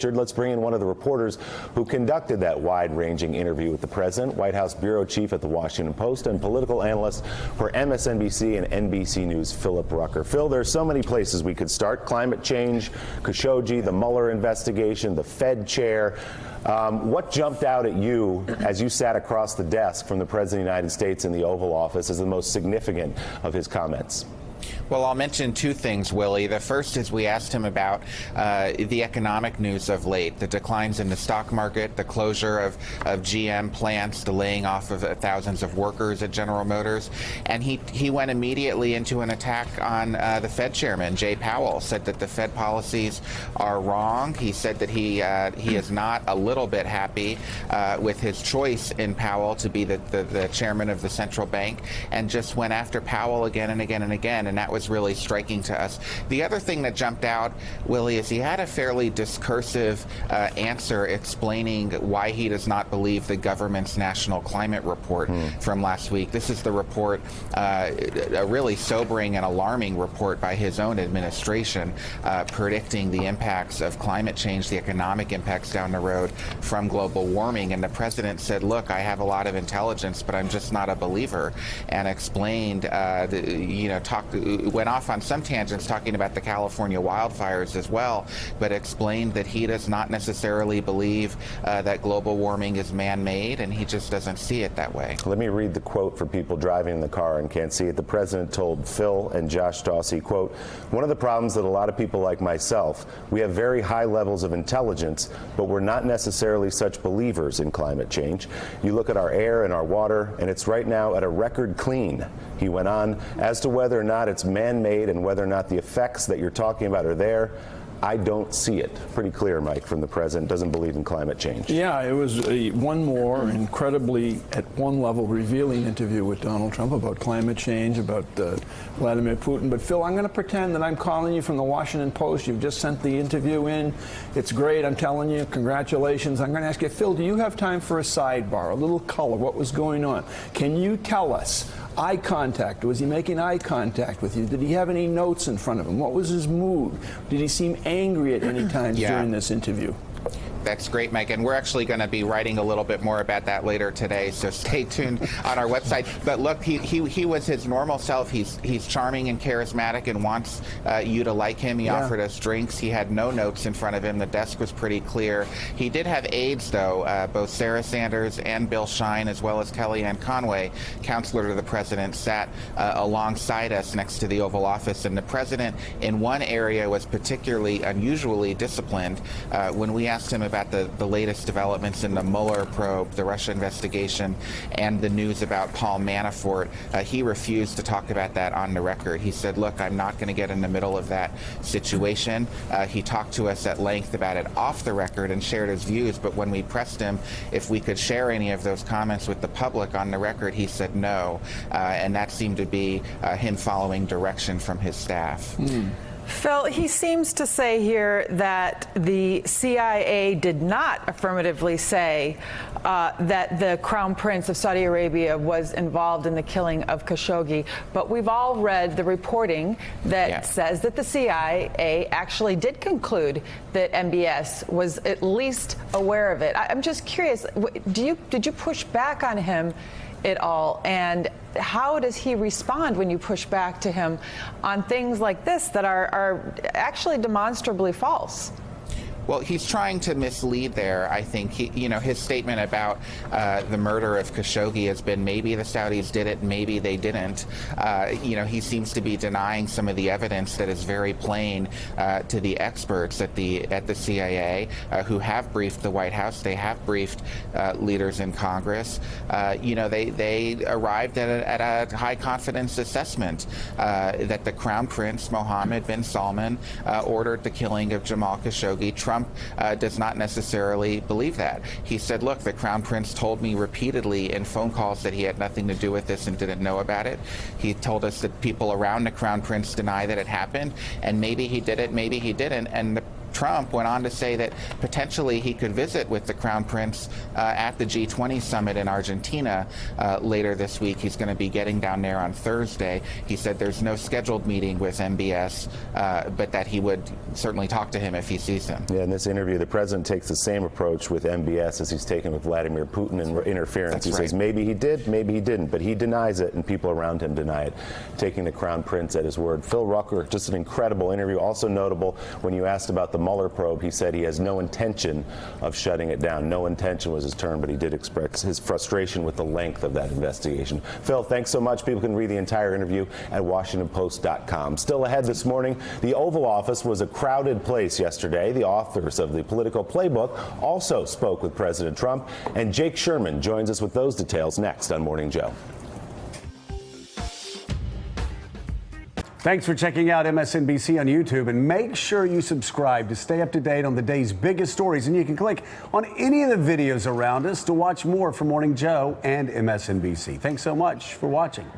Richard, let's bring in one of the reporters who conducted that wide-ranging interview with the president, White House bureau chief at the Washington Post and political analyst for MSNBC and NBC News, Philip Rucker. Phil, there's so many places we could start. Climate change, Khashoggi, the Mueller investigation, the Fed chair. What jumped out at you as you sat across the desk from the President of the United States in the Oval Office as the most significant of his comments? Well, I'll mention two things, Willie. The first is we asked him about the economic news of late, the declines in the stock market, the closure of GM plants, the laying off of thousands of workers at General Motors. And he went immediately into an attack on the Fed chairman, Jay Powell, said that the Fed policies are wrong. He said that he is not a little bit happy with his choice in Powell to be the chairman of the central bank, and just went after Powell again and again and again. And that was really striking to us. The other thing that jumped out, Willie, is he had a fairly discursive answer explaining why he does not believe the government's national climate report from last week. This is the report, a really sobering and alarming report by his own administration, predicting the impacts of climate change, the economic impacts down the road from global warming. And the president said, look, I have a lot of intelligence, but I'm just not a believer, and explained, went off on some tangents talking about the California wildfires as well, but explained that he does not necessarily believe that global warming is man-made, and he just doesn't see it that way. Let me read the quote for people driving in the car and can't see it. The president told Phil and Josh Dawsey, quote, "One of the problems that a lot of people like myself, we have very high levels of intelligence, but we're not necessarily such believers in climate change. You look at our air and our water, and it's right now at a record clean." He went on, "As to whether or not it's man-made and whether or not the effects that you're talking about are there, I don't see it." Pretty clear, Mike, from the president. Doesn't believe in climate change. Yeah, it was one more incredibly, at one level, revealing interview with Donald Trump about climate change, about Vladimir Putin. But, Phil, I'm going to pretend that I'm calling you from the Washington Post. You've just sent the interview in. It's great. I'm telling you, congratulations. I'm going to ask you, Phil, do you have time for a sidebar, a little color? What was going on? Can you tell us? Eye contact. Was he making eye contact with you? Did he have any notes in front of him? What was his mood? Did he seem angry at any time during this interview? That's great, Mike, and we're actually going to be writing a little bit more about that later today, so stay tuned on our website. But look, he was his normal self. He's charming and charismatic and wants you to like him. He offered us drinks. He had no notes in front of him. The desk was pretty clear. He did have aides, though. Both Sarah Sanders and Bill Shine, as well as Kellyanne Conway, counselor to the president, sat alongside us next to the Oval Office. And the president, in one area, was particularly unusually disciplined. When we asked him about the latest developments in the Mueller probe, the Russia investigation, and the news about Paul Manafort, he refused to talk about that on the record. He said, look, I'm not going to get in the middle of that situation. He talked to us at length about it off the record and shared his views, but when we pressed him if we could share any of those comments with the public on the record, he said no, and that seemed to be him following direction from his staff. Phil, he seems to say here that the CIA did not affirmatively say that the Crown Prince of Saudi Arabia was involved in the killing of Khashoggi, but we've all read the reporting that says that the CIA actually did conclude that MBS was at least aware of it. I'm just curious, did you push back on him at all, and how does he respond when you push back to him on things like this that are actually demonstrably false? Well, he's trying to mislead there. I think his statement about the murder of Khashoggi has been maybe the Saudis did it, maybe they didn't. He seems to be denying some of the evidence that is very plain to the experts at the CIA who have briefed the White House. They have briefed leaders in Congress. They arrived at a high confidence assessment that the Crown Prince Mohammed bin Salman ordered the killing of Jamal Khashoggi. Trump does not necessarily believe that. He said, look, the Crown Prince told me repeatedly in phone calls that he had nothing to do with this and didn't know about it. He told us that people around the Crown Prince deny that it happened, and maybe he did it, maybe he didn't. And the Trump went on to say that potentially he could visit with the Crown Prince at the G20 summit in Argentina later this week. He's going to be getting down there on Thursday. He said there's no scheduled meeting with MBS, but that he would certainly talk to him if he sees him. Yeah, in this interview, the president takes the same approach with MBS as he's taken with Vladimir Putin and interference. That's he says maybe he did, maybe he didn't, but he denies it, and people around him deny it, taking the Crown Prince at his word. Phil Rucker, just an incredible interview. Also notable, when you asked about the Mueller probe, he said he has no intention of shutting it down. No intention was his term, but he did express his frustration with the length of that investigation. Phil, thanks so much. People can read the entire interview at WashingtonPost.com. Still ahead this morning, the Oval Office was a crowded place yesterday. The authors of the Political Playbook also spoke with President Trump, and Jake Sherman joins us with those details next on Morning Joe. Thanks for checking out MSNBC on YouTube, and make sure you subscribe to stay up to date on the day's biggest stories. And you can click on any of the videos around us to watch more from Morning Joe and MSNBC. Thanks so much for watching.